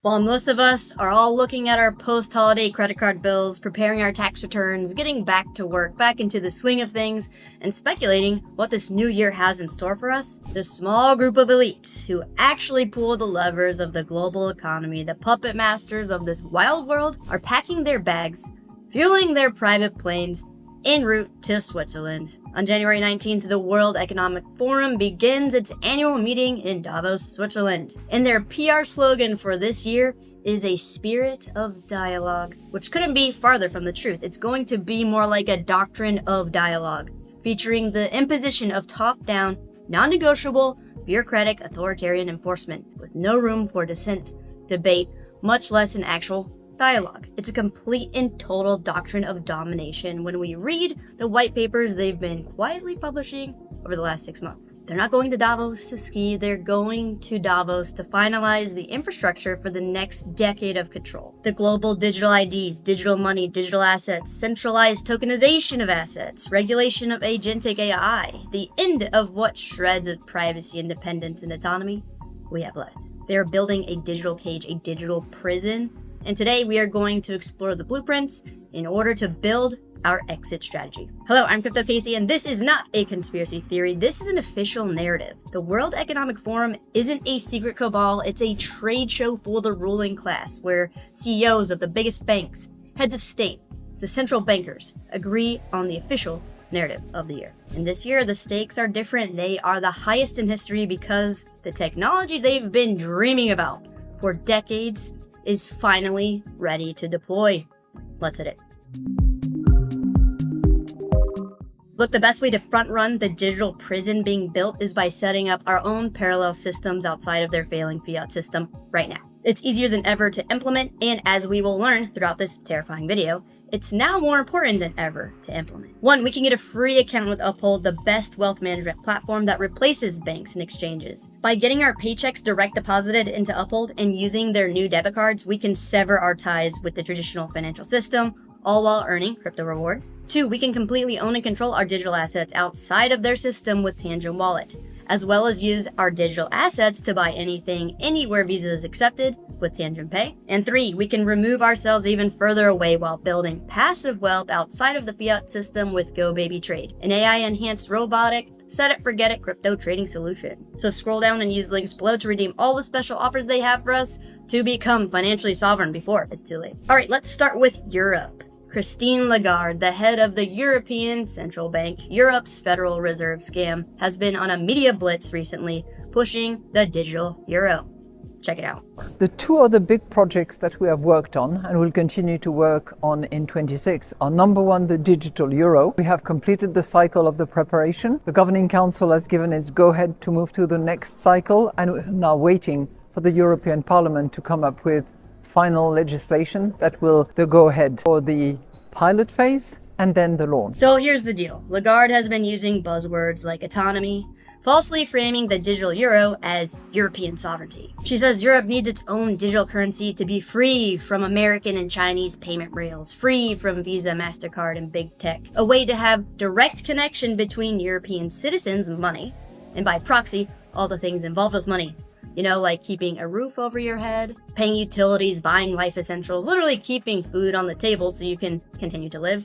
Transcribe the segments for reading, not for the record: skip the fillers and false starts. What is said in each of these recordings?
While most of us are all looking at our post-holiday credit card bills, preparing our tax returns, getting back to work, back into the swing of things, and speculating what this new year has in store for us, the small group of elites who actually pull the levers of the global economy, the puppet masters of this wild world, are packing their bags, fueling their private planes, en route to Switzerland. On January 19th, the World Economic Forum begins its annual meeting in Davos, Switzerland. And their PR slogan for this year is a spirit of dialogue, which couldn't be farther from the truth. It's going to be more like a doctrine of dialogue, featuring the imposition of top-down, non-negotiable, bureaucratic, authoritarian enforcement, with no room for dissent, debate, much less an actual dialogue. It's a complete and total doctrine of domination when we read the white papers they've been quietly publishing over the last 6 months. They're not going to Davos to ski, they're going to Davos to finalize the infrastructure for the next decade of control. The global digital IDs, digital money, digital assets, centralized tokenization of assets, regulation of agentic AI, the end of what shreds of privacy, independence, and autonomy we have left. They're building a digital cage, a digital prison, and today we are going to explore the blueprints in order to build our exit strategy. Hello, I'm Crypto Casey, and this is not a conspiracy theory. This is an official narrative. The World Economic Forum isn't a secret cabal, it's a trade show for the ruling class, where CEOs of the biggest banks, heads of state, the central bankers agree on the official narrative of the year. And this year, the stakes are different. They are the highest in history because the technology they've been dreaming about for decades is finally ready to deploy. Let's hit it. Look, the best way to front run the digital prison being built is by setting up our own parallel systems outside of their failing fiat system right now. It's easier than ever to implement, and as we will learn throughout this terrifying video, it's now more important than ever to implement. One, we can get a free account with Uphold, the best wealth management platform that replaces banks and exchanges. By getting our paychecks direct deposited into Uphold and using their new debit cards, we can sever our ties with the traditional financial system, all while earning crypto rewards. Two, we can completely own and control our digital assets outside of their system with Tangent Wallet, as well as use our digital assets to buy anything anywhere Visa is accepted with Tangent Pay. And three, we can remove ourselves even further away while building passive wealth outside of the fiat system with GoBabyTrade, an AI-enhanced robotic, set it forget it crypto trading solution. So scroll down and use links below to redeem all the special offers they have for us to become financially sovereign before it's too late. All right, let's start with Europe. Christine Lagarde, the head of the European Central Bank, Europe's Federal Reserve scam, has been on a media blitz recently, pushing the digital euro. Check it out. The two other big projects that we have worked on and will continue to work on in 26 are number one, the digital euro. We have completed the cycle of the preparation. The Governing Council has given its go-ahead to move to the next cycle, and we're now waiting for the European Parliament to come up with final legislation that will the go-ahead for the pilot phase and then the launch. So here's the deal. Lagarde has been using buzzwords like autonomy, falsely framing the digital euro as European sovereignty. She says Europe needs its own digital currency to be free from American and Chinese payment rails, free from Visa, MasterCard, and big tech. A way to have direct connection between European citizens and money, and by proxy, all the things involved with money. You know, like keeping a roof over your head, paying utilities, buying life essentials, literally keeping food on the table so you can continue to live.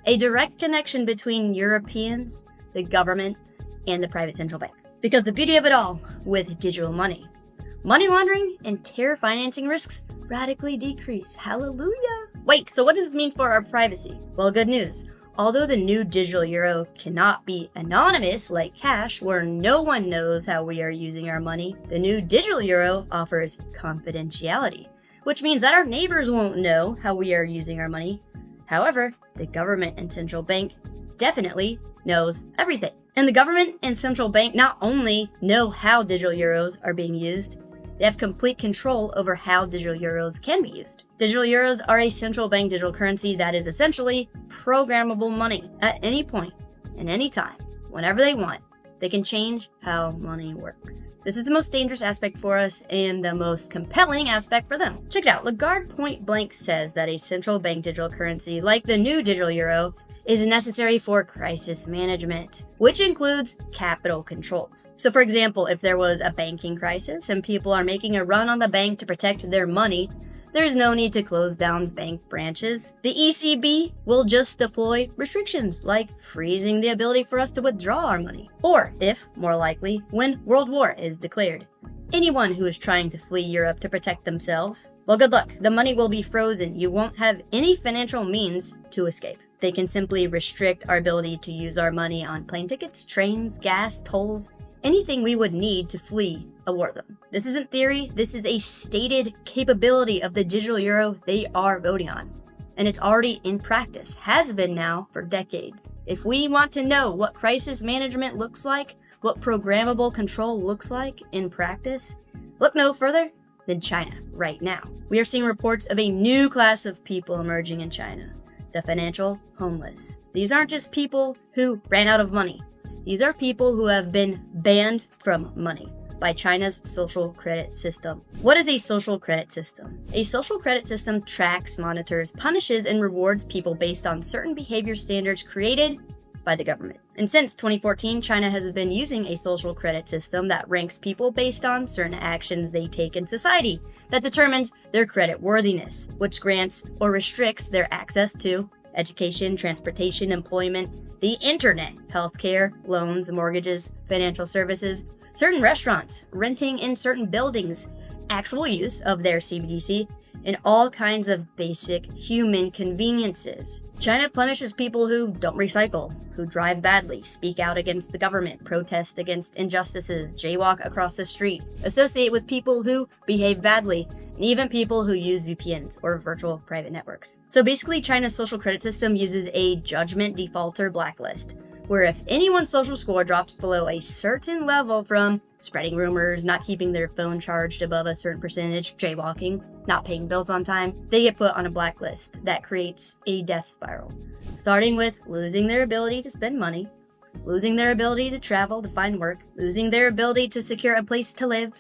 A direct connection between Europeans, the government, and the private central bank. Because the beauty of it all with digital money laundering and terror financing risks radically decrease. Hallelujah. Wait, so what does this mean for our privacy? Well, good news. Although the new digital euro cannot be anonymous like cash, where no one knows how we are using our money, the new digital euro offers confidentiality, which means that our neighbors won't know how we are using our money. However, the government and central bank definitely knows everything. And the government and central bank not only know how digital euros are being used, they have complete control over how digital euros can be used. Digital euros are a central bank digital currency that is essentially programmable money. At any point, and any time, whenever they want, they can change how money works. This is the most dangerous aspect for us and the most compelling aspect for them. Check it out. Lagarde point blank says that a central bank digital currency like the new digital euro is necessary for crisis management, which includes capital controls. So for example, if there was a banking crisis and people are making a run on the bank to protect their money, there's no need to close down bank branches. The ECB will just deploy restrictions like freezing the ability for us to withdraw our money. Or, if more likely, when World War is declared. Anyone who is trying to flee Europe to protect themselves, well, good luck. The money will be frozen. You won't have any financial means to escape. They can simply restrict our ability to use our money on plane tickets, trains, gas, tolls, anything we would need to flee a war zone. This isn't theory, this is a stated capability of the digital euro they are voting on. And it's already in practice, has been now for decades. If we want to know what crisis management looks like, what programmable control looks like in practice, look no further than China right now. We are seeing reports of a new class of people emerging in China, the financial homeless. These aren't just people who ran out of money. These are people who have been banned from money by China's social credit system. What is a social credit system? A social credit system tracks, monitors, punishes, and rewards people based on certain behavior standards created by the government. And since 2014, China has been using a social credit system that ranks people based on certain actions they take in society that determines their credit worthiness, which grants or restricts their access to education, transportation, employment, the internet, healthcare, loans, mortgages, financial services, certain restaurants, renting in certain buildings, actual use of their CBDC, and all kinds of basic human conveniences. China punishes people who don't recycle, who drive badly, speak out against the government, protest against injustices, jaywalk across the street, associate with people who behave badly, and even people who use VPNs or virtual private networks. So basically, China's social credit system uses a judgment defaulter blacklist, where if anyone's social score drops below a certain level from spreading rumors, not keeping their phone charged above a certain percentage, jaywalking, not paying bills on time, they get put on a blacklist that creates a death spiral, starting with losing their ability to spend money, losing their ability to travel to find work, losing their ability to secure a place to live,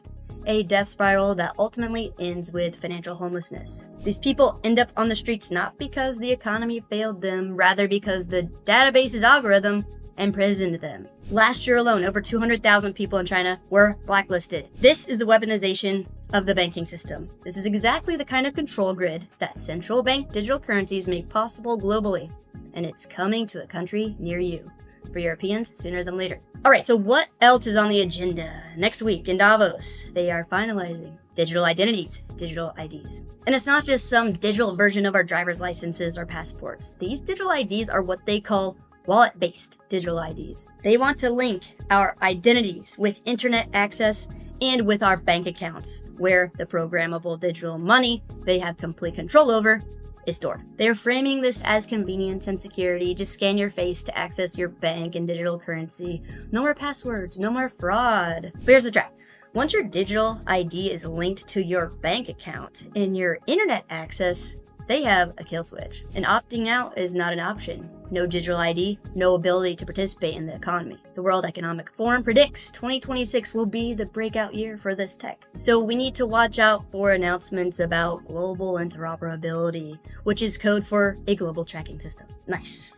a death spiral that ultimately ends with financial homelessness. These people end up on the streets not because the economy failed them, rather because the database's algorithm imprisoned them. Last year alone, over 200,000 people in China were blacklisted. This is the weaponization of the banking system. This is exactly the kind of control grid that central bank digital currencies make possible globally, and it's coming to a country near you. For Europeans, sooner than later. Alright, so what else is on the agenda? Next week in Davos, they are finalizing digital identities, digital IDs. And it's not just some digital version of our driver's licenses or passports. These digital IDs are what they call wallet-based digital IDs. They want to link our identities with internet access and with our bank accounts, where the programmable digital money they have complete control over is stored. They are framing this as convenience and security. Just scan your face to access your bank and digital currency. No more passwords, no more fraud. But here's the trap. Once your digital ID is linked to your bank account and your internet access, they have a kill switch. And opting out is not an option. No digital ID, no ability to participate in the economy. The World Economic Forum predicts 2026 will be the breakout year for this tech. So we need to watch out for announcements about global interoperability, which is code for a global tracking system. Nice.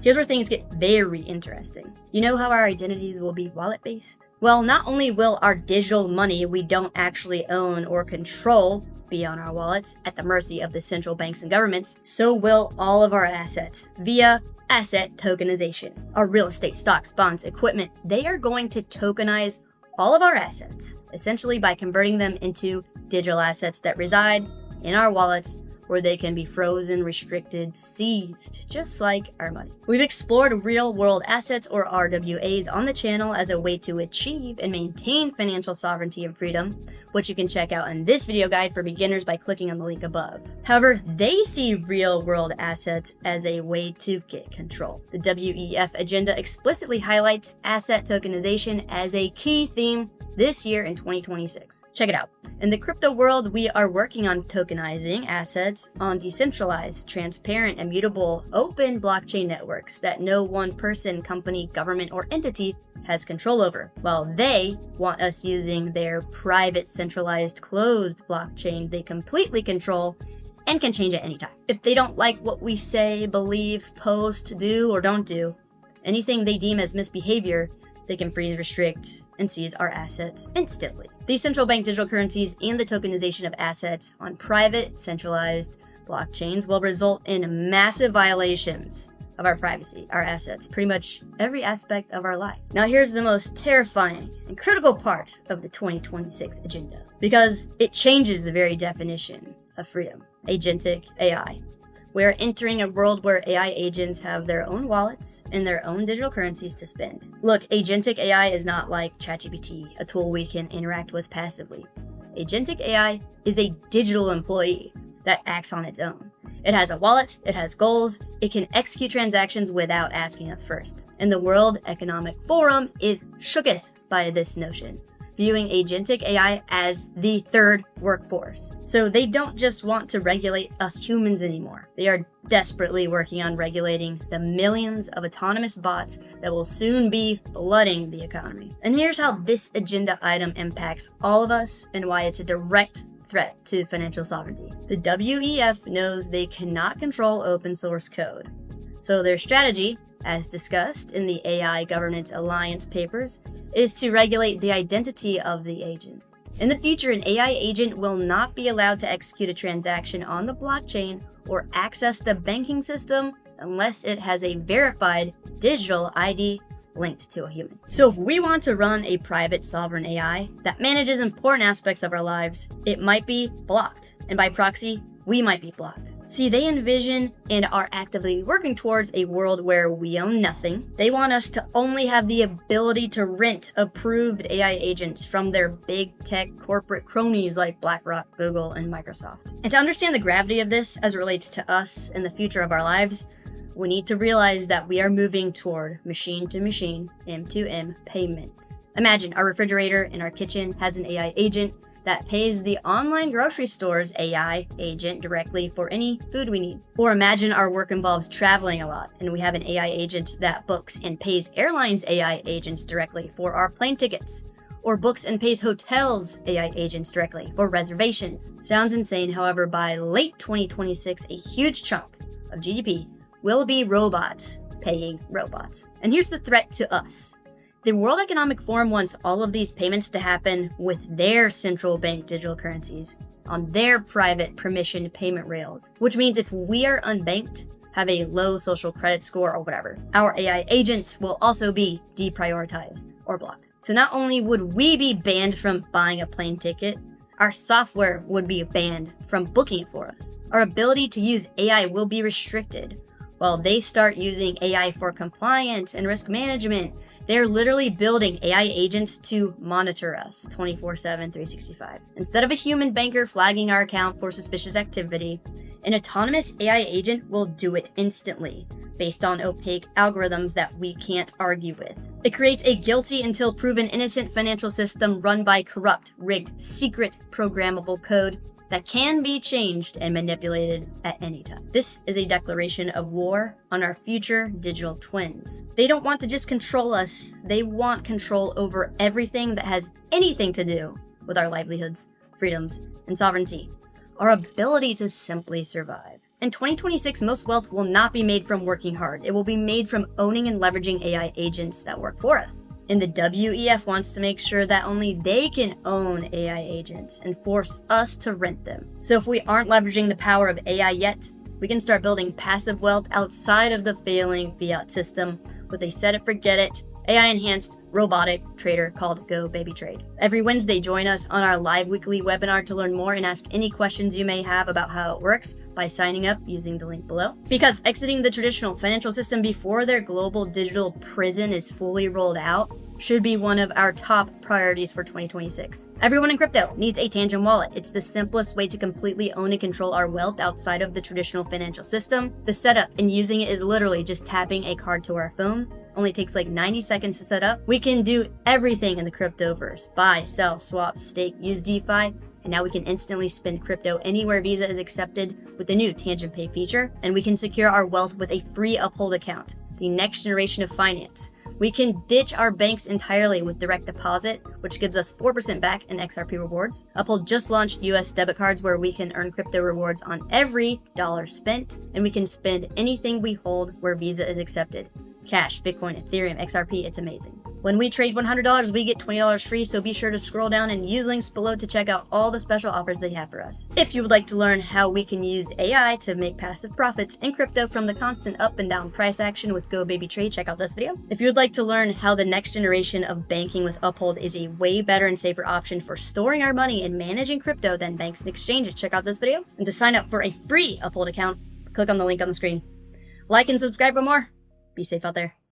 Here's where things get very interesting. You know how our identities will be wallet-based? Well, not only will our digital money we don't actually own or control be on our wallets at the mercy of the central banks and governments, so will all of our assets via asset tokenization. Our real estate, stocks, bonds, equipment, they are going to tokenize all of our assets, essentially by converting them into digital assets that reside in our wallets, where they can be frozen, restricted, seized, just like our money. We've explored real-world assets, or RWAs, on the channel as a way to achieve and maintain financial sovereignty and freedom, which you can check out in this video guide for beginners by clicking on the link above. However, they see real-world assets as a way to get control. The WEF agenda explicitly highlights asset tokenization as a key theme this year in 2026. Check it out. In the crypto world, we are working on tokenizing assets on decentralized, transparent, immutable, open blockchain networks that no one person, company, government, or entity has control over, while they want us using their private, centralized, closed blockchain they completely control and can change at any time. If they don't like what we say, believe, post, do, or don't do, anything they deem as misbehavior, they can freeze, restrict, and seize our assets instantly. These central bank digital currencies and the tokenization of assets on private, centralized blockchains will result in massive violations of our privacy, our assets, pretty much every aspect of our life. Now here's the most terrifying and critical part of the 2026 agenda, because it changes the very definition of freedom. Agentic AI. We're entering a world where AI agents have their own wallets and their own digital currencies to spend. Look, agentic AI is not like ChatGPT, a tool we can interact with passively. Agentic AI is a digital employee that acts on its own. It has a wallet, it has goals, it can execute transactions without asking us first. And the World Economic Forum is shooketh by this notion, viewing agentic AI as the third workforce. So they don't just want to regulate us humans anymore. They are desperately working on regulating the millions of autonomous bots that will soon be flooding the economy. And here's how this agenda item impacts all of us and why it's a direct threat to financial sovereignty. The WEF knows they cannot control open source code. So their strategy, as discussed in the AI Governance Alliance papers, is to regulate the identity of the agents. In the future, an AI agent will not be allowed to execute a transaction on the blockchain or access the banking system unless it has a verified digital ID linked to a human. So if we want to run a private sovereign AI that manages important aspects of our lives, it might be blocked. And by proxy, we might be blocked. See, they envision and are actively working towards a world where we own nothing. They want us to only have the ability to rent approved AI agents from their big tech corporate cronies like BlackRock, Google, and Microsoft. And to understand the gravity of this as it relates to us and the future of our lives, we need to realize that we are moving toward machine-to-machine, M2M payments. Imagine our refrigerator in our kitchen has an AI agent that pays the online grocery store's AI agent directly for any food we need. Or imagine our work involves traveling a lot and we have an AI agent that books and pays airlines AI agents directly for our plane tickets. Or books and pays hotels AI agents directly for reservations. Sounds insane, however, by late 2026, a huge chunk of GDP will be robots paying robots. And here's the threat to us. The World Economic Forum wants all of these payments to happen with their central bank digital currencies on their private permission payment rails, which means if we are unbanked, have a low social credit score or whatever, our AI agents will also be deprioritized or blocked. So not only would we be banned from buying a plane ticket, our software would be banned from booking it for us. Our ability to use AI will be restricted. While they start using AI for compliance and risk management, they're literally building AI agents to monitor us 24/7, 365. Instead of a human banker flagging our account for suspicious activity, an autonomous AI agent will do it instantly, based on opaque algorithms that we can't argue with. It creates a guilty until proven innocent financial system run by corrupt, rigged, secret, programmable code that can be changed and manipulated at any time. This is a declaration of war on our future digital twins. They don't want to just control us, they want control over everything that has anything to do with our livelihoods, freedoms, and sovereignty, our ability to simply survive. In 2026, most wealth will not be made from working hard. It will be made from owning and leveraging AI agents that work for us. And the WEF wants to make sure that only they can own AI agents and force us to rent them. So if we aren't leveraging the power of AI yet, we can start building passive wealth outside of the failing fiat system with a set it forget it, AI-enhanced robotic trader called Go Baby Trade. Every Wednesday, join us on our live weekly webinar to learn more and ask any questions you may have about how it works by signing up using the link below. Because exiting the traditional financial system before their global digital prison is fully rolled out should be one of our top priorities for 2026. Everyone in crypto needs a Tangent wallet. It's the simplest way to completely own and control our wealth outside of the traditional financial system. The setup and using it is literally just tapping a card to our phone. Only takes like 90 seconds to set up. We can do everything in the cryptoverse. Buy, sell, swap, stake, use DeFi, and now we can instantly spend crypto anywhere Visa is accepted with the new Tangent Pay feature, and we can secure our wealth with a free Uphold account, the next generation of finance, We can ditch our banks entirely with direct deposit, which gives us 4% back in XRP rewards. Uphold just launched US debit cards where we can earn crypto rewards on every dollar spent, and we can spend anything we hold where Visa is accepted. Cash, Bitcoin, Ethereum, XRP, it's amazing. When we trade $100, we get $20 free, so be sure to scroll down and use links below to check out all the special offers they have for us. If you would like to learn how we can use AI to make passive profits in crypto from the constant up and down price action with Go Baby Trade, check out this video. If you would like to learn how the next generation of banking with Uphold is a way better and safer option for storing our money and managing crypto than banks and exchanges, check out this video. And to sign up for a free Uphold account, click on the link on the screen. Like and subscribe for more. Be safe out there.